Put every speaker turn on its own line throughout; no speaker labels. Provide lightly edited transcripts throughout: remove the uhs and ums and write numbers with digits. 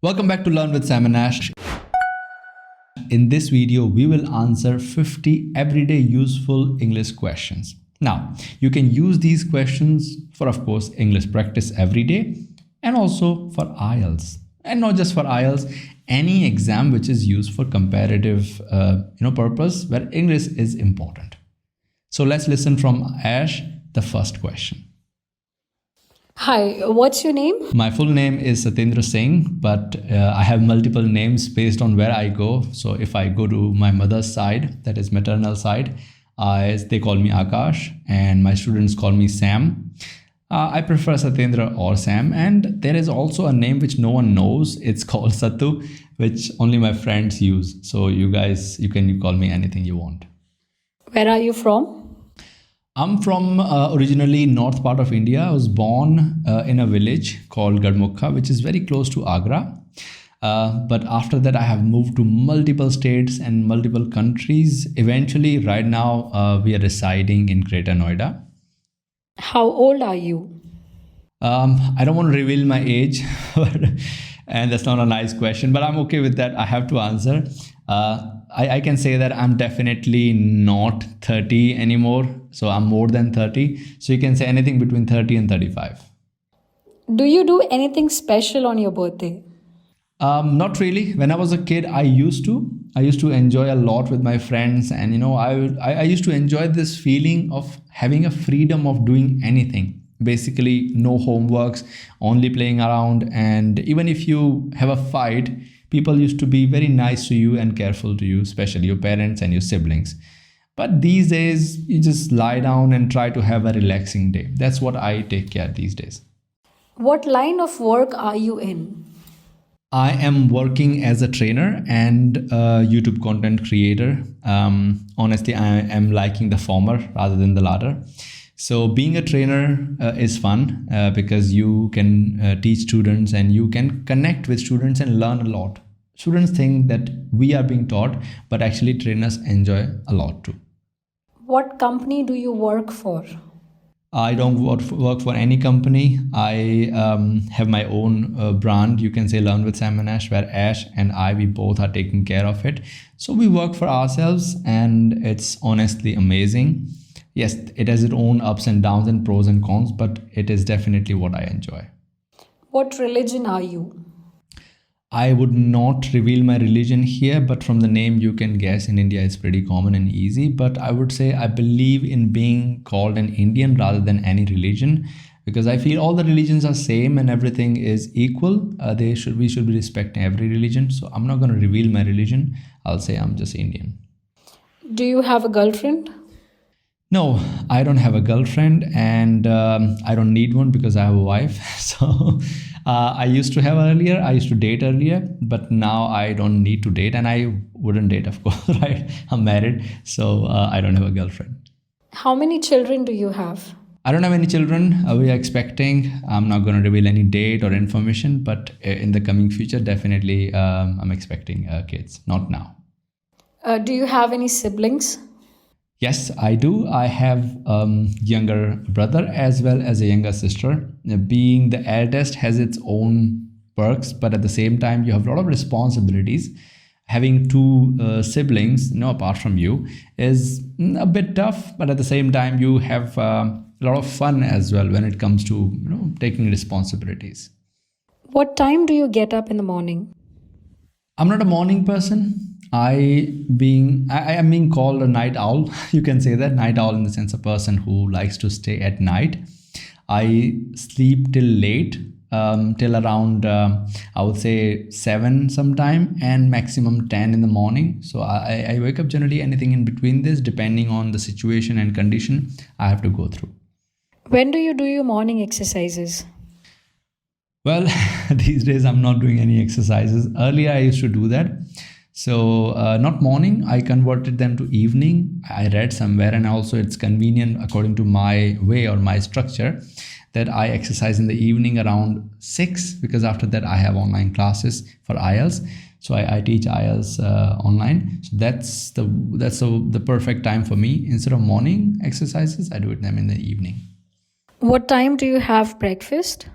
Welcome back to Learn with Sam and Ash. In this video, we will answer 50 everyday useful English questions. Now, you can use these questions for, of course, English practice every day and also for IELTS. And not just for IELTS, any exam which is used for comparative purpose where English is important. So let's listen from Ash, the first question.
Hi, what's your name?
My full name is Satyendra Singh, but I have multiple names based on where I go. So if I go to my mother's side, that is maternal side, they call me Akash, and my students call me Sam. I prefer Satyendra or Sam, and there is also a name which no one knows. It's called Sattu, which only my friends use. So you can call me anything you want.
Where are you from?
I'm from originally north part of India. I was born in a village called Gadmukha, which is very close to Agra. But after that, I have moved to multiple states and multiple countries. Eventually, right now, we are residing in Greater Noida.
How old are you?
I don't want to reveal my age, and that's not a nice question, but I'm okay with that. I have to answer. I can say that I'm definitely not 30 anymore. So I'm more than 30. So you can say anything between 30 and 35.
Do you do anything special on your birthday?
Not really. When I was a kid, I used to enjoy a lot with my friends. And, I used to enjoy this feeling of having a freedom of doing anything. Basically, no homeworks, only playing around. And even if you have a fight, people used to be very nice to you and careful to you, especially your parents and your siblings. But these days, you just lie down and try to have a relaxing day. That's what I take care these days.
What line of work are you in?
I am working as a trainer and a YouTube content creator. Honestly, I am liking the former rather than the latter. So being a trainer is fun because you can teach students and you can connect with students and learn a lot. Students think that we are being taught, but actually trainers enjoy a lot too.
What company do you work for?
I don't work for any company. I have my own brand. You can say Learn with Sam and Ash, where Ash and we both are taking care of it. So we work for ourselves and it's honestly amazing. Yes, it has its own ups and downs and pros and cons, but it is definitely what I enjoy.
What religion are you?
I would not reveal my religion here, but from the name you can guess in India it's pretty common and easy. But I would say I believe in being called an Indian rather than any religion, because I feel all the religions are same and everything is equal. We should be respecting every religion. So I'm not going to reveal my religion. I'll say I'm just Indian.
Do you have a girlfriend?
No, I don't have a girlfriend and I don't need one because I have a wife. So I used to have earlier, I used to date earlier, but now I don't need to date and I wouldn't date, of course, right? I'm married, so I don't have a girlfriend.
How many children do you have?
I don't have any children. We are expecting. I'm not going to reveal any date or information, but in the coming future, definitely I'm expecting kids, not now.
Do you have any siblings?
Yes, I do. I have younger brother as well as a younger sister. Being the eldest has its own perks, but at the same time, you have a lot of responsibilities. Having two siblings, apart from you, is a bit tough, but at the same time, you have a lot of fun as well when it comes to taking responsibilities.
What time do you get up in the morning?
I'm not a morning person. I am being called a night owl. You can say that, night owl in the sense a person who likes to stay at night. I sleep till late, till around I would say 7 sometime and maximum 10 in the morning. So I wake up generally anything in between this, depending on the situation and condition I have to go through.
When do you do your morning exercises?
Well, these days I'm not doing any exercises. Earlier I used to do that. So not morning, I converted them to evening. I read somewhere and also it's convenient according to my way or my structure that I exercise in the evening around 6 because after that I have online classes for IELTS. So I teach IELTS online. So that's the perfect time for me. Instead of morning exercises, I do them in the evening.
What time do you have breakfast?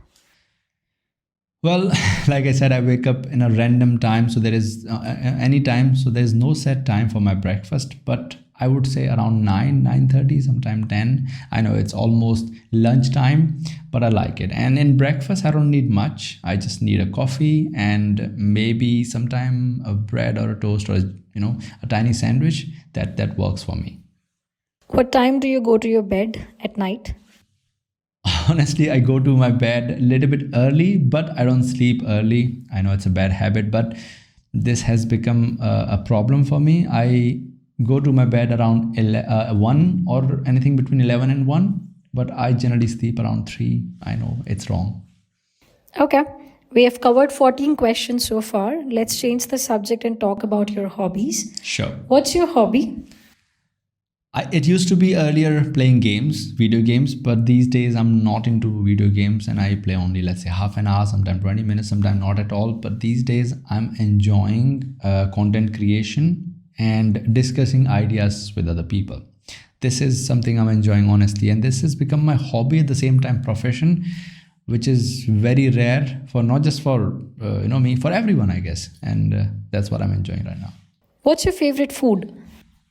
Well, like I said, I wake up in a random time, so there is any time, so there's no set time for my breakfast. But I would say around 9:30, sometime 10. I know it's almost lunchtime, but I like it. And in breakfast, I don't need much. I just need a coffee and maybe sometime a bread or a toast or a tiny sandwich. That works for me.
What time do you go to your bed at night?
Honestly, I go to my bed a little bit early, but I don't sleep early. I know it's a bad habit, but this has become a problem for me. I go to my bed around 1 or anything between 11 and 1, but I generally sleep around 3. I know it's wrong.
Okay. We have covered 14 questions so far. Let's change the subject and talk about your hobbies.
Sure.
What's your hobby?
It used to be earlier playing games, video games, but these days I'm not into video games and I play only, let's say, half an hour, sometimes 20 minutes, sometimes not at all. But these days I'm enjoying content creation and discussing ideas with other people. This is something I'm enjoying, honestly, and this has become my hobby at the same time profession, which is very rare for not just for me, for everyone, I guess. And that's what I'm enjoying right now.
What's your favorite food?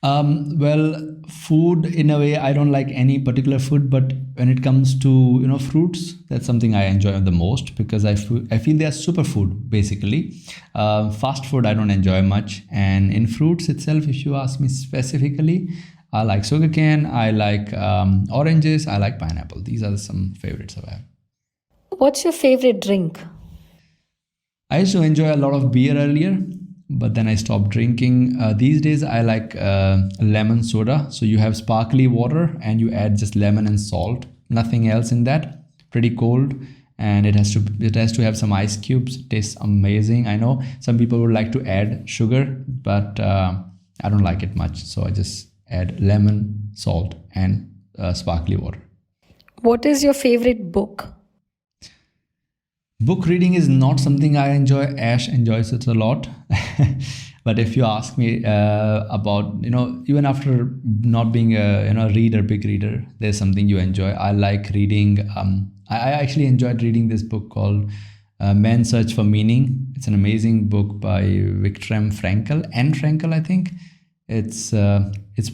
Well, food in a way, I don't like any particular food, but when it comes to fruits, that's something I enjoy the most because I feel they are superfood basically. Fast food I don't enjoy much, and in fruits itself, if you ask me specifically, I like sugarcane, I like oranges, I like pineapple. These are some favorites I have.
What's your favorite drink?
I used to enjoy a lot of beer earlier, but then I stopped drinking. These days, I like lemon soda. So you have sparkly water and you add just lemon and salt, nothing else in that. Pretty cold, and it has to have some ice cubes. It tastes amazing. I know some people would like to add sugar, but I don't like it much. So I just add lemon, salt, and sparkly water.
What is your favorite book?
Book reading is not something I enjoy. Ash enjoys it a lot. But if you ask me about, even after not being a big reader, there's something you enjoy. I like reading. I actually enjoyed reading this book called Man's Search for Meaning. It's an amazing book by Viktor Frankl, I think. It's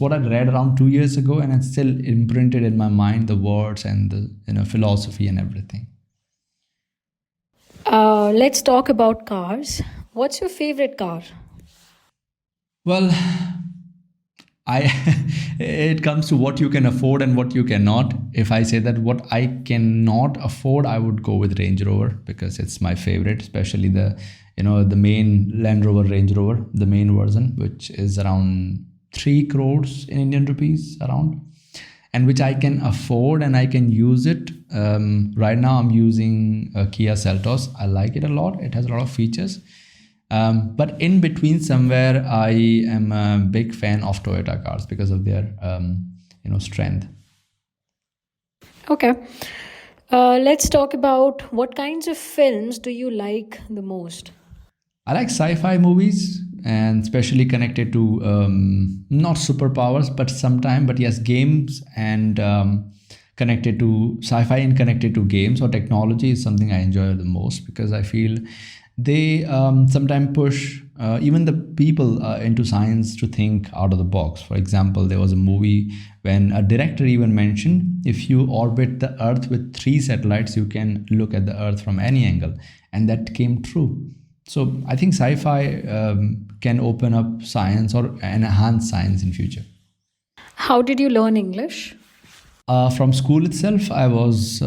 what I read around 2 years ago, and it's still imprinted in my mind, the words and the philosophy and everything.
Let's talk about cars. What's your favorite car?
Well, it comes to what you can afford and what you cannot. If I say that what I cannot afford, I would go with Range Rover because it's my favorite, especially the main Land Rover Range Rover, the main version, which is around 3 crores in Indian rupees around, and which I can afford and I can use it. Right now I'm using a Kia Seltos. I like it a lot. It has a lot of features. But in between somewhere, I am a big fan of Toyota cars because of their strength.
Okay. Let's talk about what kinds of films do you like the most?
I like sci-fi movies, and especially connected to not superpowers, but yes, games, and connected to sci-fi and connected to games or technology is something I enjoy the most because I feel they sometimes push even the people into science to think out of the box. For example, there was a movie when a director even mentioned if you orbit the Earth with 3 satellites, you can look at the Earth from any angle, and that came true. So I think sci-fi can open up science or enhance science in future.
How did you learn English?
From school itself, I was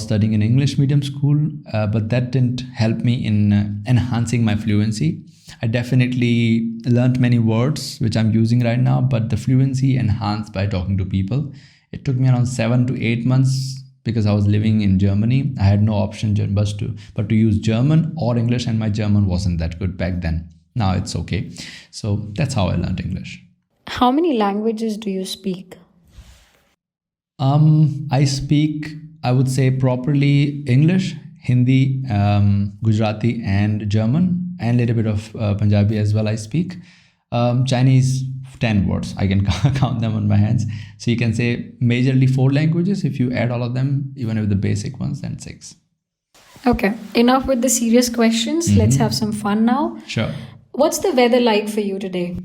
studying in English medium school, but that didn't help me in enhancing my fluency. I definitely learned many words which I'm using right now, but the fluency enhanced by talking to people. It took me around 7 to 8 months because I was living in Germany. I had no option but to use German or English, and my German wasn't that good back then. Now it's okay. So that's how I learned English.
How many languages do you speak?
I speak, I would say, properly English, Hindi, Gujarati, and German, and a little bit of Punjabi as well. I speak Chinese, 10 words. I can count them on my hands. So you can say majorly 4 languages. If you add all of them, even with the basic ones, then 6.
Okay, enough with the serious questions. Let's have some fun now.
Sure.
What's the weather like for you today?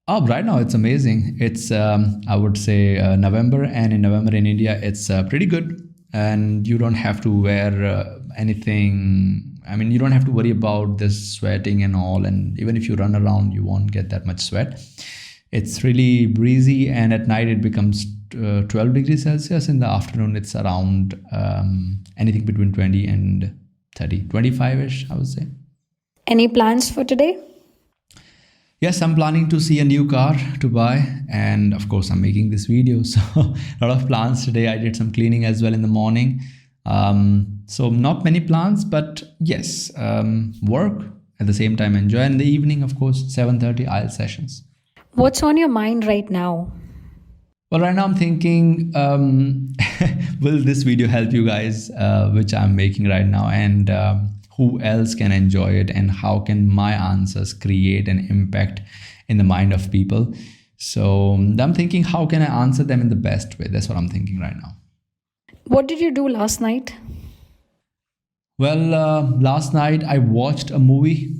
Oh, right now it's amazing. It's I would say November, and in November in India it's pretty good, and you don't have to wear anything. I mean, you don't have to worry about this sweating and all. And even if you run around, you won't get that much sweat. It's really breezy, and at night it becomes 12 degrees Celsius. In the afternoon, it's around anything between 20 and 30, 25 ish, I would say.
Any plans for today?
Yes, I'm planning to see a new car to buy, and of course, I'm making this video. So, a lot of plans today. I did some cleaning as well in the morning. So, not many plans, but yes, work at the same time, enjoy. In the evening, of course, 7:30 IELTS sessions.
What's on your mind right now?
Well, right now I'm thinking, will this video help you guys, which I'm making right now, and who else can enjoy it, and how can my answers create an impact in the mind of people? So I'm thinking, how can I answer them in the best way? That's what I'm thinking right now.
What did you do last night?
Well, last night I watched a movie,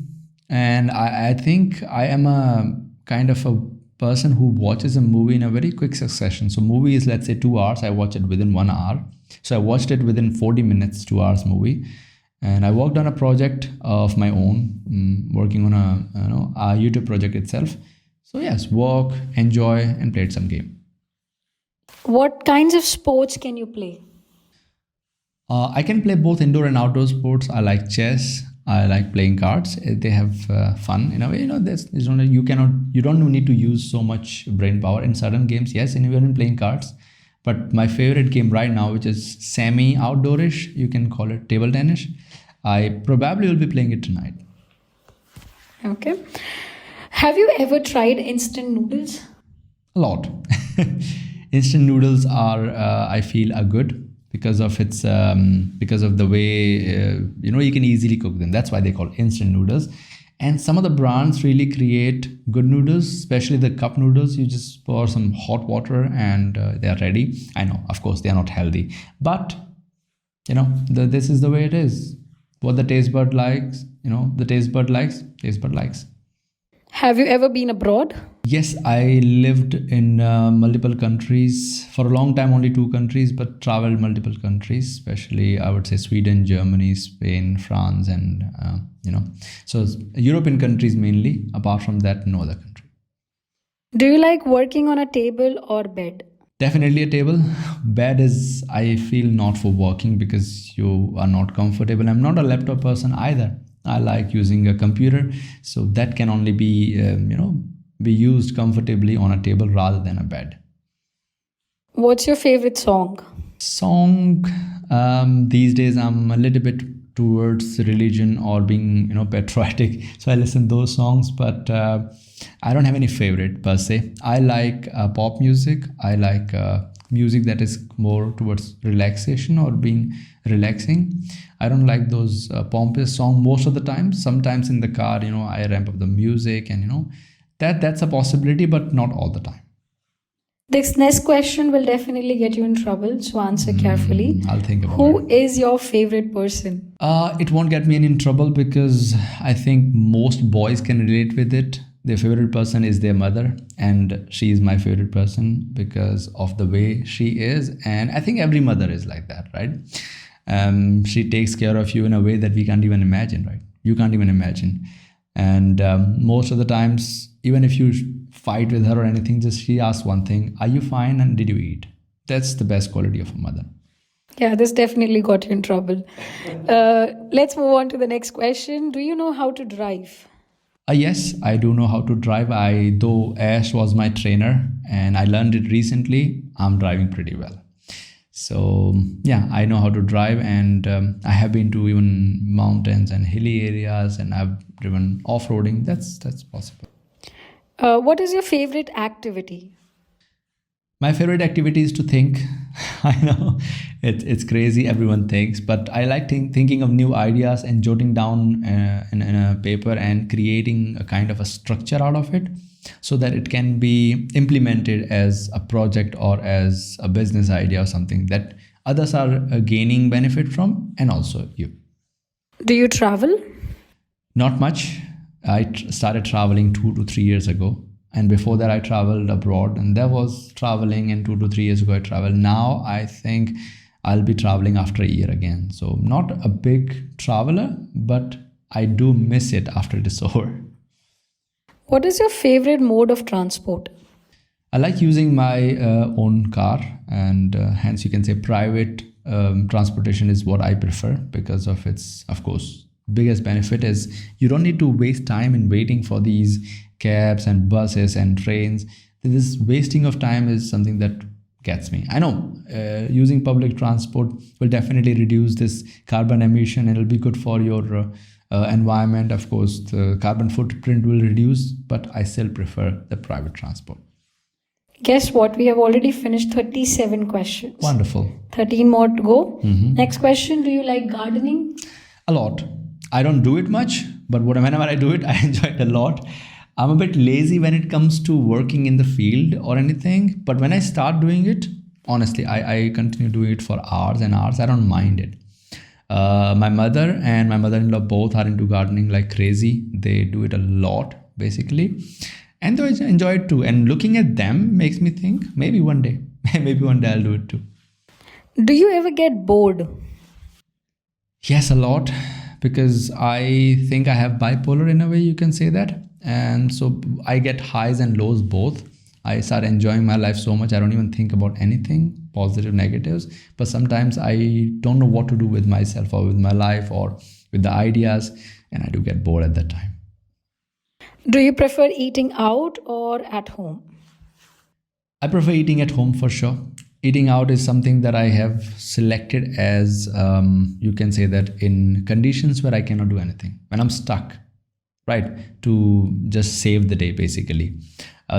and I think I am a kind of a person who watches a movie in a very quick succession. So movie is, let's say, 2 hours. I watch it within 1 hour. So I watched it within 40 minutes, 2 hours movie. And I worked on a project of my own, working on a YouTube project itself. So yes, work, enjoy, and played some game.
What kinds of sports can you play?
I can play both indoor and outdoor sports. I like chess. I like playing cards. They have fun in a way. There's only you don't need to use so much brain power in certain games. Yes, and even in playing cards. But my favorite game right now, which is semi-outdoorish, you can call it table tennis. I probably will be playing it tonight.
Okay. Have you ever tried instant noodles?
A lot. Instant noodles are, I feel, are good because of its because of the way you can easily cook them. That's why they call instant noodles. And some of the brands really create good noodles, especially the cup noodles. You just pour some hot water and they are ready. I know, of course, they are not healthy, but this is the way it is. What the taste bud likes, the taste bud likes.
Have you ever been abroad?
Yes, I lived in multiple countries. For a long time, only 2 countries, but traveled multiple countries, especially I would say Sweden, Germany, Spain, France, and so European countries mainly. Apart from that, no other country.
Do you like working on a table or bed?
Definitely a table. Bed is, I feel, not for working because you are not comfortable. I'm not a laptop person either. I like using a computer, so that can only be be used comfortably on a table rather than a bed.
What's your favorite song?
Song, these days I'm a little bit towards religion or being patriotic, so I listen those songs, but I don't have any favorite per se. I like pop music. I like music that is more towards relaxation or being relaxing. I don't like those pompous songs most of the time. Sometimes in the car, I ramp up the music, and that's a possibility, but not all the time.
This next question will definitely get you in trouble, so answer carefully.
I'll think about it.
Who is your favorite person?
It won't get me in trouble because I think most boys can relate with it. Their favorite person is their mother, and she is my favorite person because of the way she is. And I think every mother is like that, right? She takes care of you in a way that we can't even imagine, right? You can't even imagine. And most of the times, even if you fight with her or anything, just she asks one thing: are you fine, and did you eat? That's the best quality of a mother.
Yeah, this definitely got you in trouble. Let's move on to the next question. Do you know how to drive?
Yes, I do know how to drive. Though Ash was my trainer and I learned it recently, I'm driving pretty well. So yeah, I know how to drive, and I have been to even mountains and hilly areas, and I've driven off-roading. That's possible.
What is your favorite activity?
My favorite activity is to think. I know it's crazy, everyone thinks, but I like thinking of new ideas and jotting down in a paper and creating a kind of a structure out of it so that it can be implemented as a project or as a business idea or something that others are gaining benefit from, and also you.
Do you travel?
Not much. I started traveling 2 to 3 years ago. And before that, I traveled abroad, and there was traveling. And 2 to 3 years ago, I traveled. Now, I think I'll be traveling after a year again. So, not a big traveler, but I do miss it after it is over.
What is your favorite mode of transport?
I like using my own car, and hence you can say private transportation is what I prefer because of its, of course, biggest benefit is you don't need to waste time in waiting for these cabs and buses and trains. This wasting of time is something that gets me. I know using public transport will definitely reduce this carbon emission and it'll be good for your environment. Of course, the carbon footprint will reduce, but I still prefer the private transport.
Guess what? We have already finished 37 questions.
Wonderful.
13 more to go. Next question. Do you like gardening?
A lot. I don't do it much, but whenever I do it, I enjoy it a lot. I'm a bit lazy when it comes to working in the field or anything, but when I start doing it, honestly, I continue doing it for hours and hours. I don't mind it. My mother and my mother-in-law both are into gardening like crazy. They do it a lot, basically, and they enjoy it too. And looking at them makes me think maybe one day, maybe one day I'll do it too.
Do you ever get bored?
Yes, a lot, because I think I have bipolar in a way, you can say that. And so I get highs and lows both. I start enjoying my life so much, I don't even think about anything, positive, negatives. But sometimes I don't know what to do with myself or with my life or with the ideas, and I do get bored at that time.
Do you prefer eating out or at home?
I prefer eating at home for sure. Eating out is something that I have selected as, you can say that in conditions where I cannot do anything, when I'm stuck, right? To just save the day, basically.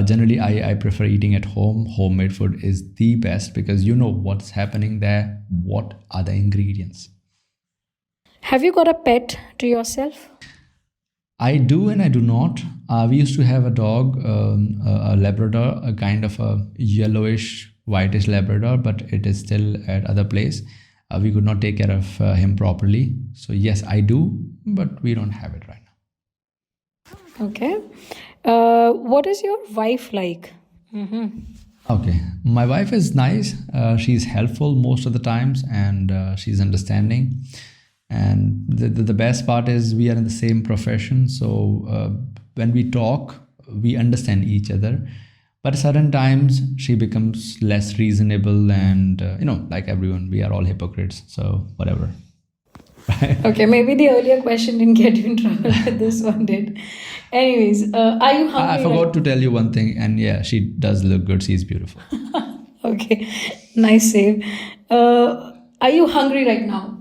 Generally, I prefer eating at home. Homemade food is the best because you know what's happening there, what are the ingredients.
Have you got a pet to yourself?
I do and I do not. We used to have a dog, a Labrador, a kind of a yellowish, whitish Labrador, but it is still at other place. We could not take care of him properly. So yes, I do, but we don't have it right now.
Okay. What is your wife like?
Okay, my wife is nice. She's helpful most of the times, and she's understanding. And the best part is we are in the same profession, so when we talk, we understand each other. But at certain times, she becomes less reasonable, and like everyone, we are all hypocrites. So whatever.
Okay, maybe the earlier question didn't get you in trouble, but this one did. Anyways, are you hungry?
I forgot to tell you one thing, and yeah, she does look good. She's beautiful.
Okay, nice save. Are you hungry right now?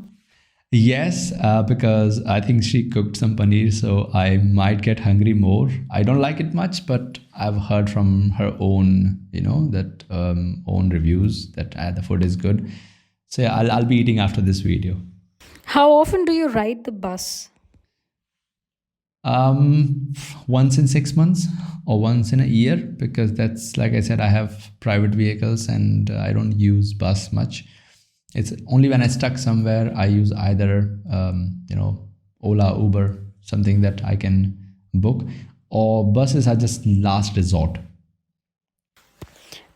Yes, because I think she cooked some paneer, so I might get hungry more. I don't like it much, but I've heard from her own, that own reviews that the food is good. So yeah, I'll be eating after this video.
How often do you ride the bus?
Once in 6 months or once in a year, because that's, like I said, I have private vehicles and I don't use bus much. It's only when I stuck somewhere I use either Ola, Uber, something that I can book, or buses are just last resort.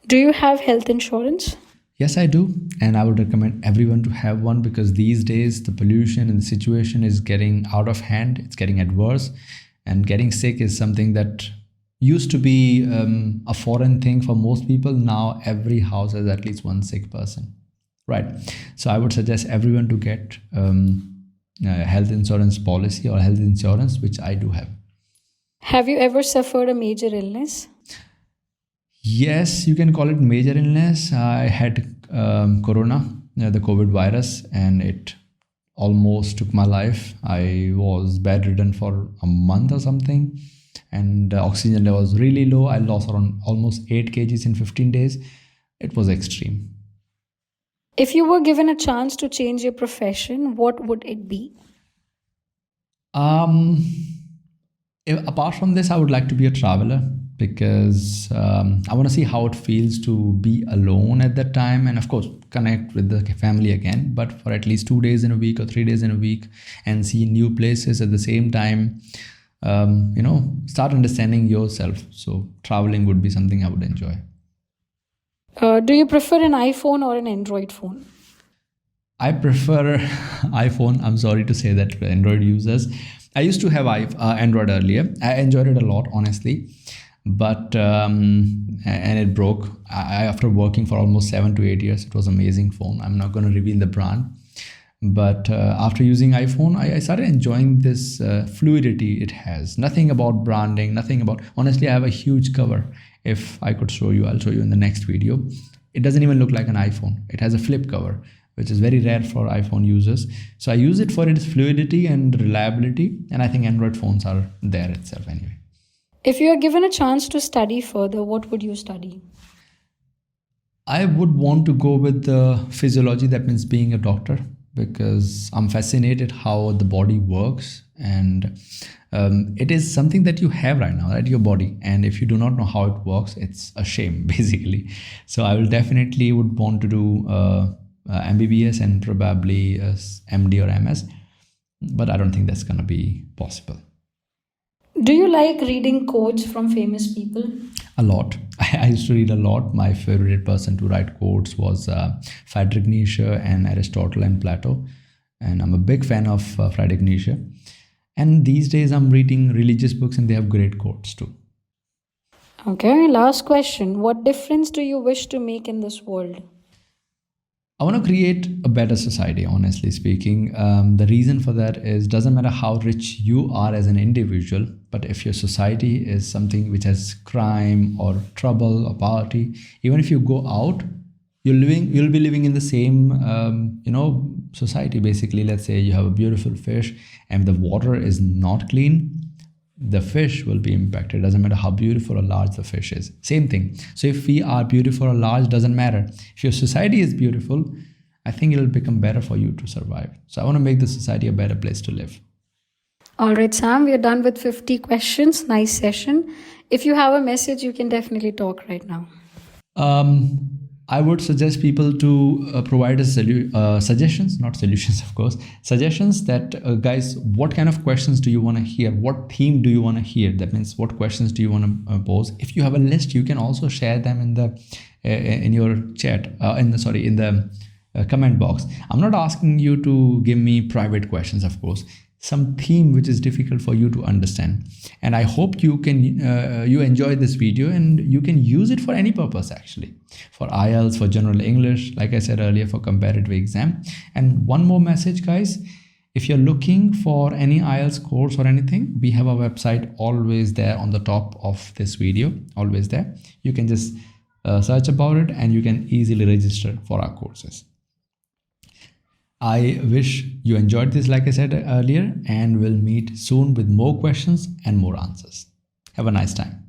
Do you have health insurance?
Yes, I do, and I would recommend everyone to have one because these days the pollution and the situation is getting out of hand. It's getting adverse, and getting sick is something that used to be a foreign thing for most people. Now every house has at least one sick person. Right. So I would suggest everyone to get a health insurance policy or health insurance, which I do have.
Have you ever suffered a major illness?
Yes, you can call it major illness. I had corona, the COVID virus, and it almost took my life. I was bedridden for a month or something, and oxygen level was really low. I lost around almost 8 kgs in 15 days. It was extreme.
If you were given a chance to change your profession, what would it be?
Apart from this, I would like to be a traveler because I want to see how it feels to be alone at that time, and of course connect with the family again, but for at least 2 days in a week or 3 days in a week, and see new places at the same time. Start understanding yourself. So traveling would be something I would enjoy.
Do you prefer an iPhone or an Android phone?
I prefer iPhone. I'm sorry to say that to Android users. I used to have Android earlier. I enjoyed it a lot, honestly, but and it broke. After working for almost 7 to 8 years, it was an amazing phone. I'm not going to reveal the brand, but after using iPhone, I started enjoying this fluidity it has. Nothing about branding, nothing about. Honestly, I have a huge cover. If I could show you, I'll show you in the next video. It doesn't even look like an iPhone. It has a flip cover, which is very rare for iPhone users. So I use it for its fluidity and reliability, and I think Android phones are there itself anyway.
If you are given a chance to study further, what would you study?
I would want to go with the physiology, that means being a doctor, because I'm fascinated how the body works, and it is something that you have right now, right? Your body, and if you do not know how it works, it's a shame basically. So I will definitely would want to do MBBS and probably MD or MS, but I don't think that's gonna be possible.
Do you like reading quotes from famous people?
A lot. I used to read a lot. My favorite person to write quotes was Friedrich Nietzsche and Aristotle and Plato, and I'm a big fan of Friedrich Nietzsche. And these days I'm reading religious books, and they have great quotes too.
Okay, last question. What difference do you wish to make in this world?
I want to create a better society, honestly speaking. The reason for that is, doesn't matter how rich you are as an individual, but if your society is something which has crime or trouble or poverty, even if you go out, you'll be living in the same society. Basically, let's say you have a beautiful fish and the water is not clean, the fish will be impacted. Doesn't matter how beautiful or large the fish is. Same thing. So if we are beautiful or large, doesn't matter. If your society is beautiful, I think it'll become better for you to survive. So I want to make the society a better place to live.
All right, Sam, we are done with 50 questions. Nice session. If you have a message, you can definitely talk right now.
I would suggest people to provide us suggestions, not solutions, of course, suggestions that, guys, what kind of questions do you want to hear? What theme do you want to hear? That means what questions do you want to pose? If you have a list, you can also share them in the in your chat, in the comment box. I'm not asking you to give me private questions, of course. Some theme which is difficult for you to understand, and I hope you enjoy this video and you can use it for any purpose, actually, for IELTS, for general English, like I said earlier, for comparative exam. And one more message, guys, if you're looking for any IELTS course or anything, we have a website always there on the top of this video, always there. You can just search about it and you can easily register for our courses. I wish you enjoyed this, like I said earlier, and we'll meet soon with more questions and more answers. Have a nice time.